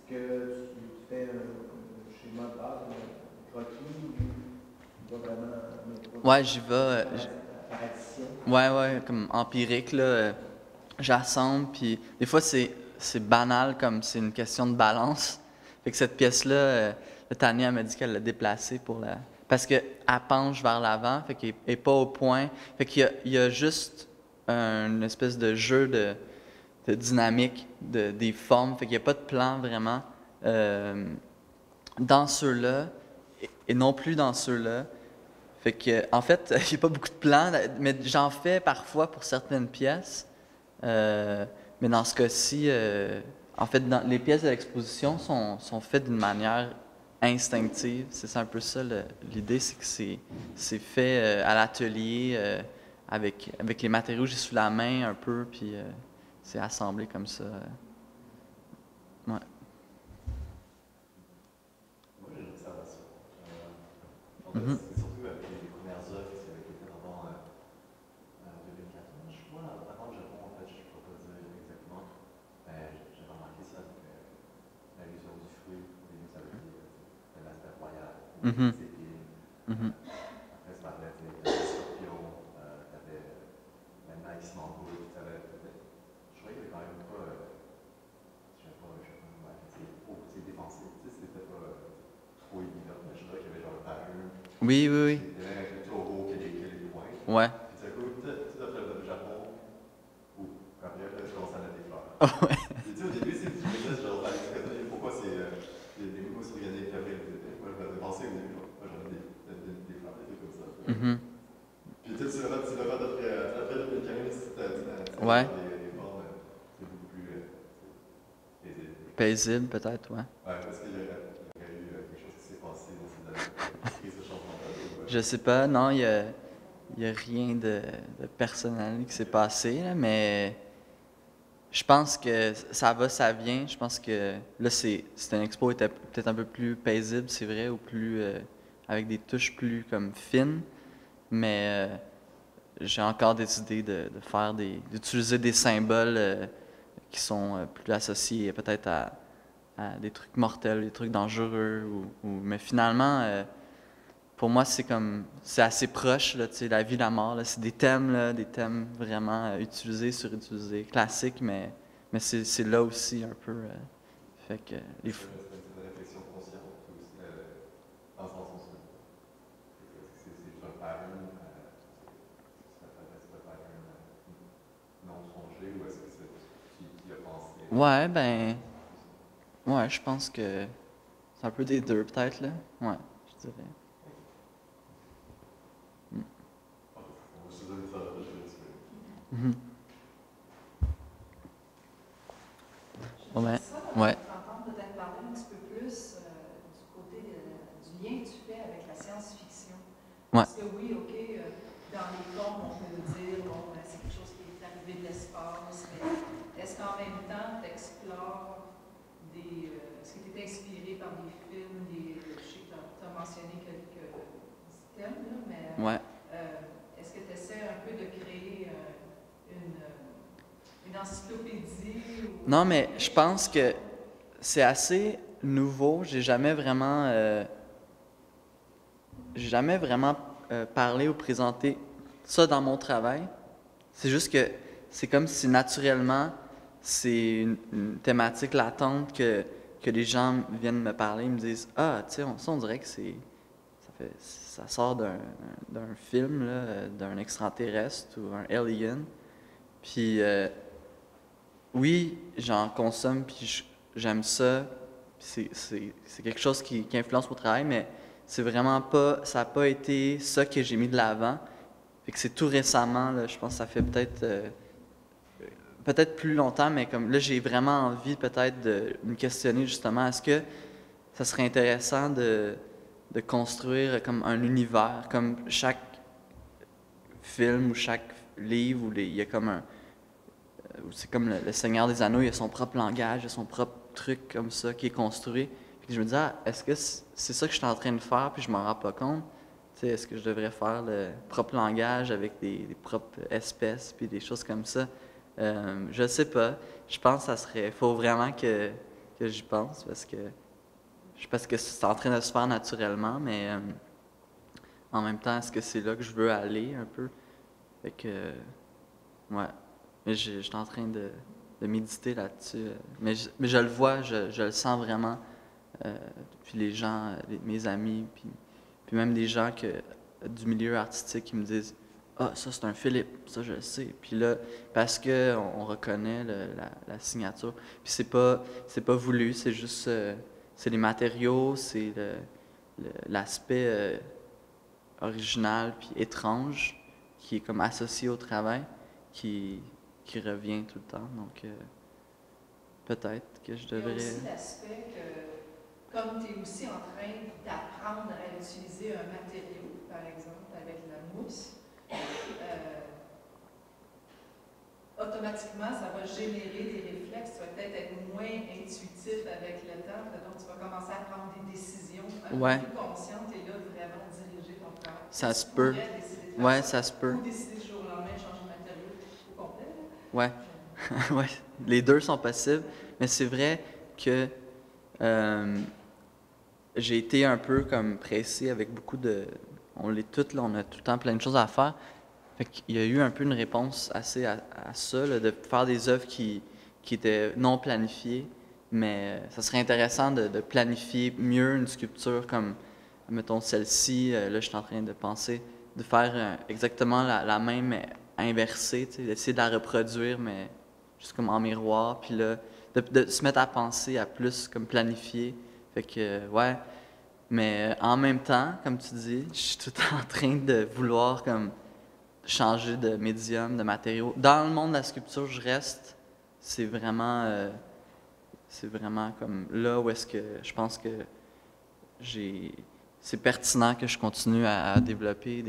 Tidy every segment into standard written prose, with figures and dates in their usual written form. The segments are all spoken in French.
que tu fais un schéma de base, un croquis, ou tu vas vraiment Ouais, j'y vais. par addition? Ouais, comme empirique, là. J'assemble, puis des fois, c'est banal, comme c'est une question de balance. Fait que cette pièce-là, Tania, elle m'a dit qu'elle l'a déplacée pour la. Parce qu'elle penche vers l'avant, fait qu'elle n'est pas au point. Fait qu'il y a juste une espèce de jeu de dynamique, des formes. Fait qu'il n'y a pas de plan vraiment dans ceux-là, et non plus dans ceux-là. Fait que, en fait, il n'y a pas beaucoup de plans, mais j'en fais parfois pour certaines pièces. Euh, mais dans ce cas-ci, en fait, les pièces de l'exposition sont faites d'une manière instinctive. C'est un peu ça l'idée, c'est que c'est fait à l'atelier avec les matériaux que j'ai sous la main un peu, puis c'est assemblé comme ça. Ouais. Moi, j'ai une observation. En fait, Mhm. c'est surtout avec les premières œuvres qui avaient été avant 2014, je crois. Avant le Japon, en fait, je ne pourrais pas dire exactement. Mais j'avais remarqué ça avec l'allusion du fruit. Au début, ça avait été l'aspect royal, Mhm. les épines. Mhm. Après, ça parlait des scorpions, t'avais la Nike Mambo, je trouvais qu'il y avait quand même pas. Je sais pas, c'est défensif, tu sais, c'était pas trop évident, mais je trouvais qu'il y avait genre un pattern. Oui, oui, oui. C'était avec le taureau qui a les points. Ouais. Puis tout à coup, tout après le Japon, ou après, je commence à mettre des fleurs. Ouais. Et tu sais, au début, c'est du business, genre, pourquoi c'est des mouvements organiques, puis après, moi, je m'avais pensé au début, genre, moi, j'en ai des fleurs, des trucs comme ça. Mhm. Puis tu sais, tu l'as fait après 2015, Ouais. les formes, c'est beaucoup plus paisible. Paisible, peut-être, ouais. Ouais, parce qu'il y aurait eu quelque chose qui s'est passé dans ces années pour créer ce changement-là. Je sais pas, non, il y a rien de personnel qui s'est passé, là, mais je pense que ça va, ça vient. Je pense que là, c'est une expo était peut-être un peu plus paisible, c'est vrai, ou plus avec des touches plus comme fines, mais j'ai encore des idées de faire d'utiliser des symboles qui sont plus associés peut-être à des trucs mortels, des trucs dangereux, mais finalement. Pour moi, c'est assez proche, là, tu sais, la vie, la mort, là, c'est des thèmes, là, des thèmes vraiment utilisés, surutilisés, classiques, mais c'est là aussi un peu. Fait que les C'est une réflexion consciente ou dans le sens où c'est juste un pattern, c'est un pattern non songé ou est-ce que c'est qui a pensé ouais, ben, ouais, je pense que c'est un peu des deux, peut-être, là. Ouais, je dirais. Mm. je suis désolé de ça, je vais dessus. Mhm. Bon, J'aimerais ben, ça ouais. t'entendre peut-être parler un petit peu plus du côté du lien que tu fais avec la science-fiction. Ouais. Parce que oui, OK, dans les formes, on peut dire, bon, ben, c'est quelque chose qui est arrivé de l'espace, mais est-ce qu'en même temps, tu explores est-ce que tu es inspiré par des films, je sais que tu as mentionné quelques thèmes, là, mais Ouais. est-ce que tu essaies un peu de créer une encyclopédie ou... Non, mais je pense que c'est assez nouveau. J'ai jamais vraiment parlé ou présenté ça dans mon travail. C'est juste que c'est comme si naturellement, c'est une thématique latente que les gens viennent me parler, ils me disent ah, tu sais, on dirait que ça sort d'un film, là, d'un extraterrestre ou un alien. Puis oui, j'en consomme, puis j'aime ça. C'est quelque chose qui influence mon travail, mais c'est vraiment pas, ça n'a pas été ça que j'ai mis de l'avant. Fait que c'est tout récemment, là, je pense que ça fait peut-être plus longtemps, mais comme là, j'ai vraiment envie peut-être de me questionner justement, est-ce que ça serait intéressant de construire comme un univers, comme chaque film ou chaque livre, il y a comme c'est comme le Seigneur des Anneaux, il a son propre langage, il a son propre truc comme ça qui est construit. Puis je me dis, ah, est-ce que c'est ça que je suis en train de faire, puis je m'en rends pas compte? Tu sais, est-ce que je devrais faire le propre langage avec des propres espèces, puis des choses comme ça? Je sais pas. Je pense que ça serait. Il faut vraiment que j'y pense parce que c'est en train de se faire naturellement, mais en même temps, est-ce que c'est là que je veux aller un peu? Fait que, ouais. Mais je suis en train de méditer là-dessus. Mais je le vois, je le sens vraiment. Puis les gens, mes amis, puis même des gens du milieu artistique qui me disent ah, ça c'est un Philippe, ça je le sais. Puis là, parce qu'on reconnaît la signature. Puis c'est pas voulu, c'est juste c'est les matériaux, c'est l'aspect original puis étrange qui est comme associé au travail qui revient tout le temps. Donc peut-être que je devrais. Il y a aussi l'aspect que, comme tu es aussi en train d'apprendre à utiliser un matériau, par exemple avec la mousse, automatiquement, ça va générer des réflexes. Tu vas peut-être être moins intuitif avec le temps. Donc, tu vas commencer à prendre des décisions un peu plus conscientes et là, vraiment diriger ton travail. Ça se peut. Ouais, ça se peut. Ou décider du jour au lendemain de changer de matériau au complet. Ouais. Ouais. Les deux sont possibles. Mais c'est vrai que j'ai été un peu comme pressé avec beaucoup de... On a tout le temps plein de choses à faire. Fait qu'il y a eu un peu une réponse assez à ça, là, de faire des œuvres qui étaient non planifiées, mais ça serait intéressant de planifier mieux une sculpture comme, mettons, celle-ci. Là, je suis en train de penser de faire exactement la même inversée, d'essayer de la reproduire, mais juste comme en miroir, puis là, de se mettre à penser à plus comme planifier. Fait que, ouais. Mais en même temps, comme tu dis, je suis tout en train de vouloir comme changer de médium, de matériaux. Dans le monde de la sculpture, je reste. C'est vraiment comme là où est-ce que je pense que c'est pertinent que je continue à développer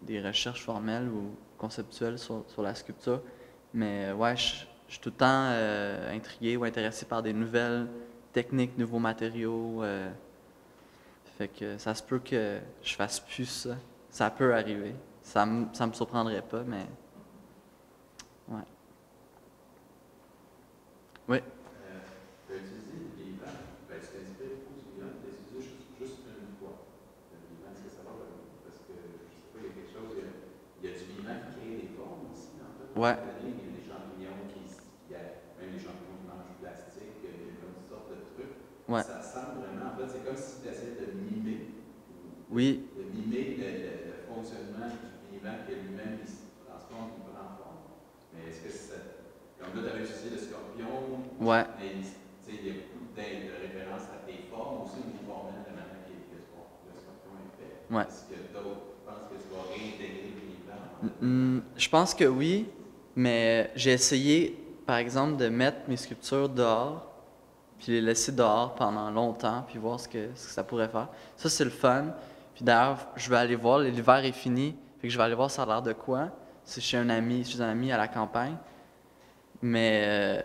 des recherches formelles ou conceptuelles sur la sculpture. Mais ouais, je suis tout le temps intrigué ou intéressé par des nouvelles techniques, nouveaux matériaux. Fait que ça se peut que je fasse plus ça. Ça peut arriver. Ça me surprendrait pas, mais... Ouais. Oui. Tu as utilisé le vivant, tu t'es inspiré beaucoup du vivant, tu l'as utilisé juste une fois. Le vivant, est-ce que ça va? Parce que, je sais pas, il y a quelque chose, il y a du vivant qui crée des formes aussi, en fait. Ouais. Il y a des champignons même les champignons qui mangent du plastique, il y a comme une sorte de truc. Ouais. Ça semble vraiment, en fait, c'est comme si tu essayais de mimer. Oui. De mimer le fonctionnement du vivant que lui-même il se transforme, il prend forme. Mais est-ce que comme là, tu avais utilisé le scorpion, ouais. Mais il y a beaucoup de références à tes formes aussi au niveau formel, de la manière que le scorpion est fait. Ouais. Est-ce que d'autres pensent que tu vas réintégrer le vivant? Je pense que oui, mais j'ai essayé, par exemple, de mettre mes sculptures dehors, puis les laisser dehors pendant longtemps, puis voir ce que ça pourrait faire. Ça, c'est le fun. Puis d'ailleurs, je vais aller voir, l'hiver est fini, fait que je vais aller voir ça a l'air de quoi. C'est chez un ami à la campagne. Mais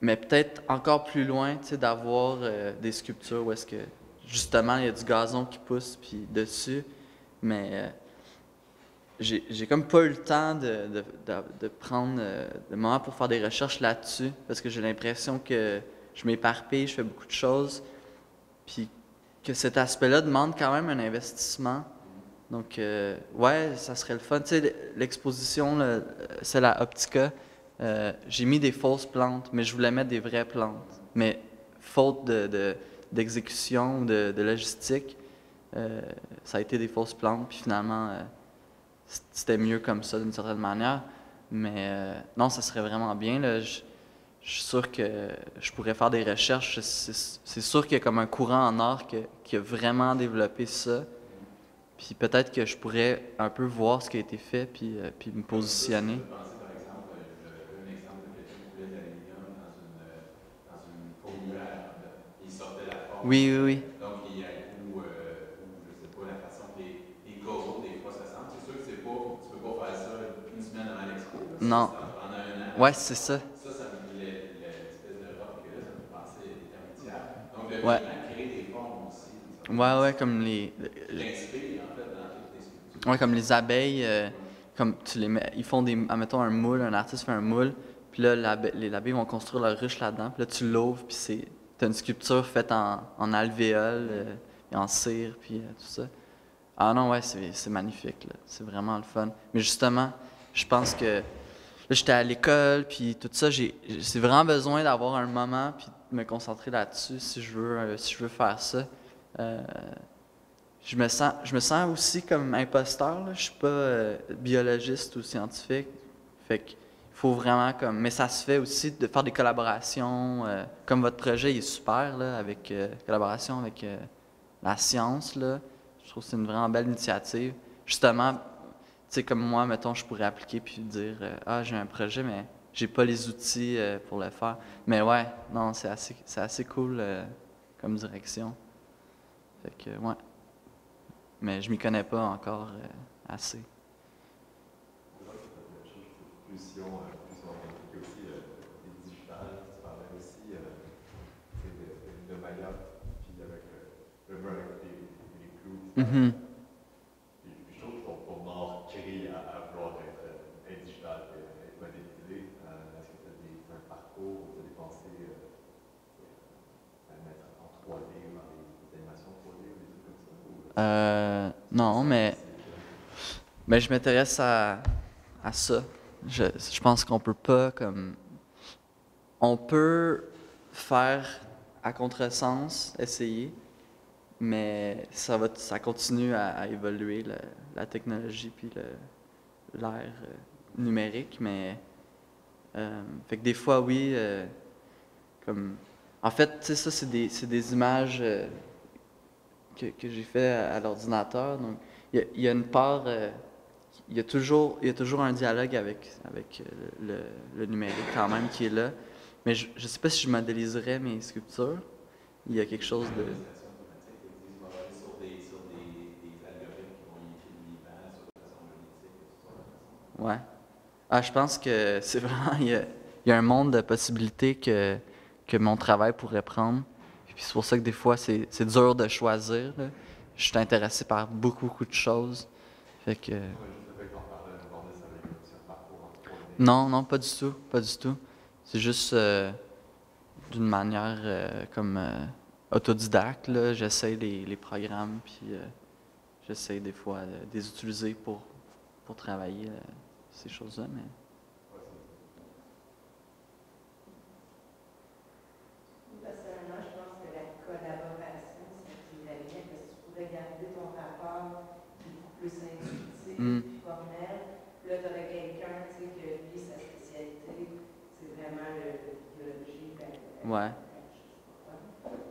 peut-être encore plus loin, tu sais, d'avoir des sculptures où est-ce que, justement, il y a du gazon qui pousse, puis dessus. Mais j'ai comme pas eu le temps de prendre le moment pour faire des recherches là-dessus, parce que j'ai l'impression que je m'éparpille, je fais beaucoup de choses, puis que cet aspect-là demande quand même un investissement. Donc, ouais, ça serait le fun. Tu sais, l'exposition, celle à Optica, j'ai mis des fausses plantes, mais je voulais mettre des vraies plantes. Mais faute d'exécution ou de logistique, ça a été des fausses plantes, puis finalement, c'était mieux comme ça d'une certaine manière. Mais non, ça serait vraiment bien. Là. Je suis sûr que je pourrais faire des recherches. C'est sûr qu'il y a comme un courant en art qui a vraiment développé ça. Puis peut-être que je pourrais un peu voir ce qui a été fait, puis me positionner. Je pensais par exemple, un exemple de quelqu'un qui voulait de l'aluminium dans une fourmilière. Il sortait la forme. Oui, oui, oui. Donc, il y a ou je sais pas, la façon que les coraux, des fois, ça sent. C'est sûr que tu peux pas faire ça une semaine avant l'expo. Non. Pendant un an. Ouais, c'est ça. L'espèce de robe que là, ça me fait penser à des termitières. Donc, le Ouais. vivant crée des formes aussi. Ouais, comme les... T'inspires, en fait, dans toutes tes sculptures. Ouais, comme les abeilles, comme tu les mets... Ils font admettons, un moule, un artiste fait un moule, puis Puis là, l'abbé vont construire leur ruche là-dedans. Puis là, tu l'ouvres, puis t'as une sculpture faite en alvéole, et en cire, puis tout ça. Ah non, ouais, c'est magnifique, là. C'est vraiment le fun. Mais justement, je pense que là, j'étais à l'école, puis tout ça, j'ai vraiment besoin d'avoir un moment, puis de me concentrer là-dessus si je veux faire ça. Je me sens aussi comme imposteur, là. Je suis pas biologiste ou scientifique. Fait qu'il faut vraiment comme. Mais ça se fait aussi de faire des collaborations. Comme votre projet il est super, là, avec collaboration avec la science, là. Je trouve que c'est une vraiment belle initiative. Justement, tu sais, comme moi, mettons, je pourrais appliquer puis dire ah, j'ai un projet, mais j'ai pas les outils pour le faire. Mais ouais, non, c'est assez cool comme direction. Fait que, ouais. Mais je m'y connais pas encore assez. C'est vrai que c'est la même chose, je trouve. Pulsion impliquée aussi le côté digital. Tu parlais aussi de Maya, puis avec le mur avec les clous. Mm-hmm. Puis je trouve que ton art crée à vouloir être digital et être modélisé. Est-ce que tu as un parcours où tu as des pensées à mettre en 3D ou dans des animations 3D ou des trucs comme ça? Non, mais je m'intéresse à ça. Je pense qu'on peut pas comme. On peut faire à contresens, essayer, mais ça continue à évoluer la technologie puis l'ère numérique, mais fait que des fois oui, comme en fait, tu sais ça c'est des images que j'ai fait à l'ordinateur, donc il y a une part il y a toujours un dialogue avec le numérique quand même qui est là, mais je ne sais pas si je modéliserais mes sculptures. Il y a quelque chose de ouais. Ah, je pense que c'est vraiment il y a un monde de possibilités que mon travail pourrait prendre. Puis c'est pour ça que des fois c'est dur de choisir, là. Je suis intéressé par beaucoup de choses. Fait que Ouais, juste le fait que t'en parlais, je me demandais si ça avait aussi un parcours en 3D. non, pas du tout, pas du tout. C'est juste d'une manière comme autodidacte, là. J'essaie les programmes, puis j'essaie des fois de les utiliser pour travailler ces choses-là, mais Personnellement, je pense que la collaboration, c'est ce qui va bien, parce que tu pourrais garder ton rapport qui est beaucoup plus intuitif, plus formel. Puis là, tu aurais quelqu'un, tu sais, que lui, sa spécialité, c'est vraiment le biologie, ouais.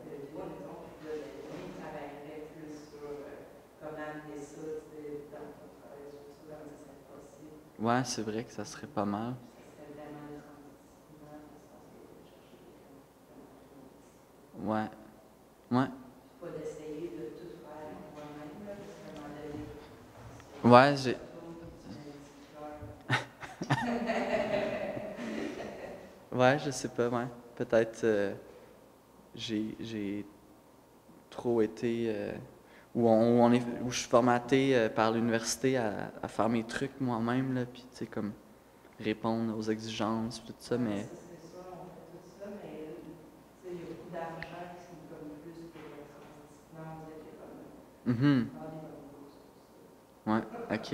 Lui, il travaillerait plus sur comment amener ça, tu sais, dans ton travail sur ça, comment ça serait possible. Ouais, c'est vrai que ça serait pas mal. Ça serait vraiment transdisciplinaire, parce que chercher Ouais. Ouais. pas d'essayer de tout faire moi-même, là, parce qu'à un moment donné, Ouais, j'ai. Ouais, je sais pas, ouais. Peut-être j'ai trop été où je suis formaté par l'université à faire mes trucs moi-même, là, puis tu sais, comme répondre aux exigences, tout ça, mais. Ça, c'est ça, on fait tout ça, mais tu sais, il y a beaucoup d'argent qui sont comme plus pour le transdisciplinaire, on dirait qu'il y a comme Mhm. ah, Ouais, ok.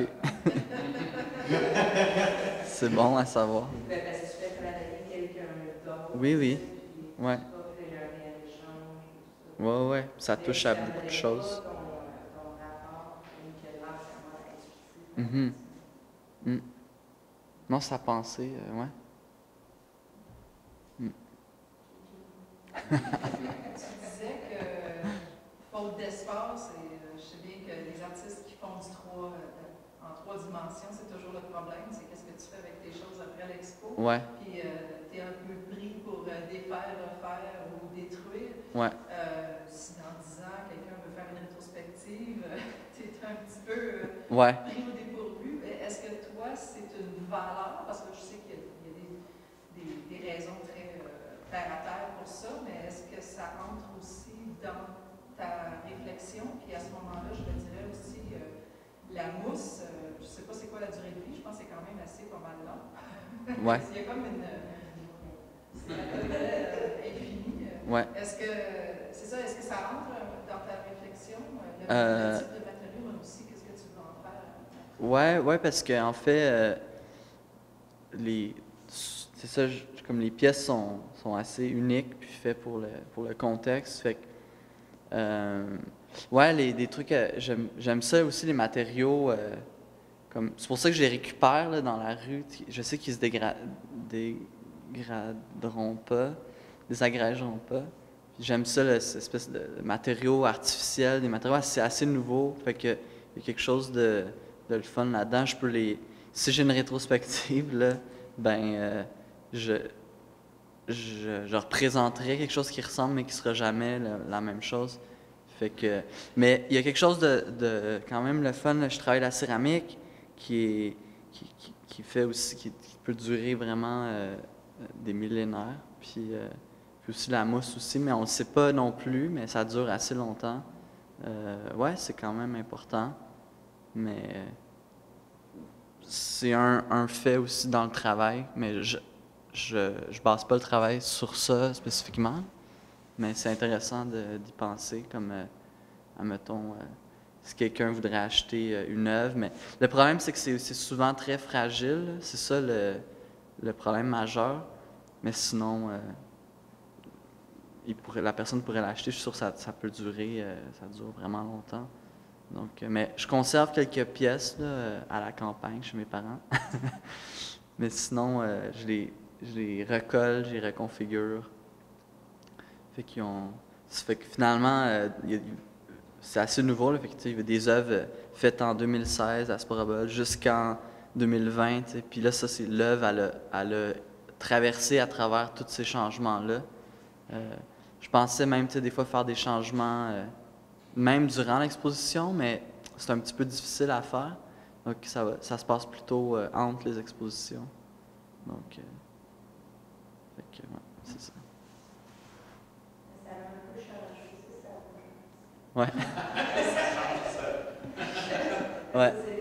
C'est bon à savoir. ben, parce que tu fais travailler quelqu'un d'autre. Oui, oui. Puis Ouais. tu pas que j'ai un réel échange, tout ça. Ouais. Ça Mais touche à ça beaucoup de amenerait choses. pas ton rapport, qui a l'air vraiment intuitif. Mhm. Mm. Non, sa pensée, ouais. Tu disais que faute d'espace, et je sais bien que les artistes qui font en 3 dimensions, c'est toujours le problème, c'est qu'est-ce que tu fais avec tes choses après l'expo. Ouais, Puis tu es un peu pris pour défaire, refaire ou détruire. ouais. Si dans 10 ans, quelqu'un veut faire une rétrospective, tu es un petit peu Ouais. pris au dépourvu. Est-ce que toi, c'est une valeur? Parce que je sais qu'il y a des raisons très terre à terre pour ça, mais est-ce que ça entre aussi dans ta réflexion? Puis à ce moment-là, je me dirais aussi, la mousse, je ne sais pas c'est quoi la durée de vie, je pense que c'est quand même assez pas mal long. Ouais. Il y a comme C'est la colère infinie. Ouais. Est-ce que ça entre dans ta réflexion? Le type de matériau, mais aussi, qu'est-ce que tu veux en faire? Ouais, parce que en fait, c'est ça, comme les pièces sont assez uniques puis faites pour le contexte. Fait que, ouais, des trucs, j'aime ça aussi, les matériaux. C'est pour ça que je les récupère là, dans la rue. Je sais qu'ils se désagrégeront pas. Puis j'aime ça, cette espèce de matériaux artificiels, des matériaux assez nouveaux. Fait que il y a quelque chose de le fun là-dedans. Si j'ai une rétrospective, là, ben, je représenterai quelque chose qui ressemble, mais qui sera jamais la même chose. Fait que, mais il y a quelque chose de quand même le fun. Là, je travaille la céramique qui fait aussi, qui peut durer vraiment des millénaires. Puis aussi la mousse aussi, mais on ne le sait pas non plus, mais ça dure assez longtemps. Ouais, c'est quand même important. Mais c'est un fait aussi dans le travail, mais je base pas le travail sur ça spécifiquement, mais c'est intéressant d'y penser, comme, admettons, si quelqu'un voudrait acheter une œuvre, mais le problème, c'est que c'est souvent très fragile, c'est ça le problème majeur, mais sinon, la personne pourrait l'acheter, je suis sûr que ça peut durer, ça dure vraiment longtemps. Donc, mais je conserve quelques pièces là, à la campagne chez mes parents. Mais sinon, je les recolle, je les reconfigure. Ça fait que finalement, c'est assez nouveau. Là, fait que, il y a des œuvres faites en 2016 à Sporable jusqu'en 2020. Puis là, ça, c'est l'œuvre, elle a traversé à travers tous ces changements-là. Je pensais même des fois faire des changements même durant l'exposition, mais c'est un petit peu difficile à faire. Donc, ça se passe plutôt entre les expositions. Donc, ouais, c'est ça. Ça a un peu changé, c'est ça. Ouais. Ouais.